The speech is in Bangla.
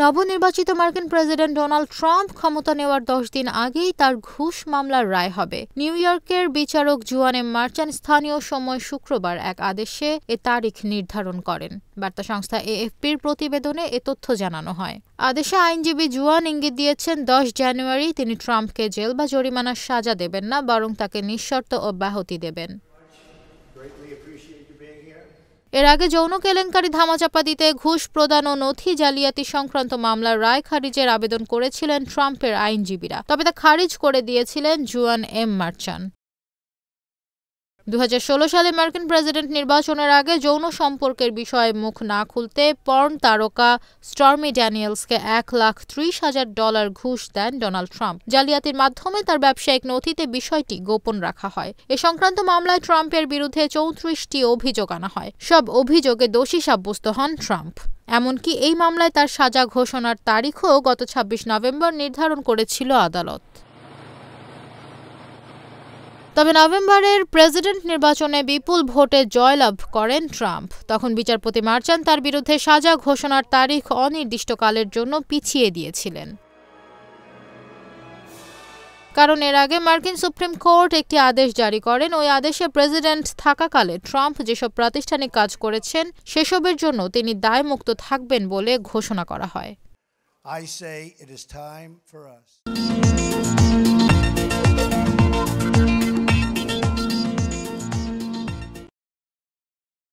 নবনির্বাচিত মার্কিন প্রেসিডেন্ট ডোনাল্ড ট্রাম্প ক্ষমতা নেওয়ার 10 দিন আগেই তার ঘুষ মামলার রায় হবে। নিউ ইয়র্কের বিচারক জুয়ান এম মার্চান স্থানীয় সময় শুক্রবার এক আদেশে এ তারিখ নির্ধারণ করেন। বার্তা সংস্থা এএফপির প্রতিবেদনে এ তথ্য জানানো হয়। আদেশে আইনজীবী জুয়ান ইঙ্গিত দিয়েছেন 10 জানুয়ারি তিনি ট্রাম্পকে জেল বা জরিমানার সাজা দেবেন না, বরং তাকে নিঃশর্ত অব্যাহতি দেবেন। এর আগে যৌন কেলেঙ্কারি ধামাচাপা দিতে ঘুষ প্রদান ও নথি জালিয়াতি সংক্রান্ত মামলার রায় খারিজের আবেদন করেছিলেন ট্রাম্পের আইনজীবীরা, তবে তা খারিজ করে দিয়েছিলেন জুয়ান এম মার্চান। 2016 সালে মার্কিন প্রেসিডেন্ট নির্বাচনের আগে যৌন সম্পর্কের বিষয়ে মুখ না খুলতে পর্ন তারকা স্টর্মি ড্যানিয়েলসকে $1,30,000 ঘুষ দেন ডোনাল্ড ট্রাম্প। জালিয়াতির মাধ্যমে তার ব্যবসায়িক নথিতে বিষয়টি গোপন রাখা হয়। এ সংক্রান্ত মামলায় ট্রাম্পের বিরুদ্ধে 34টি অভিযোগ আনা হয়। সব অভিযোগে দোষী সাব্যস্ত হন ট্রাম্প। এমনকি এই মামলায় তার সাজা ঘোষণার তারিখও গত 26 নভেম্বর নির্ধারণ করেছিল আদালত। তবে নভেম্বরের প্রেসিডেন্ট নির্বাচনে বিপুল ভোটে জয়লাভ করেন ট্রাম্প। তখন বিচারপতি মার্চান তার বিরুদ্ধে সাজা ঘোষণার তারিখ অনির্দিষ্টকালের জন্য পিছিয়ে দিয়েছিলেন। কারণ এর আগে মার্কিন সুপ্রিম কোর্ট একটি আদেশ জারি করেন। ওই আদেশে প্রেসিডেন্ট থাকাকালে ট্রাম্প যেসব প্রাতিষ্ঠানিক কাজ করেছেন সেসবের জন্য তিনি দায়মুক্ত থাকবেন বলে ঘোষণা করা হয়।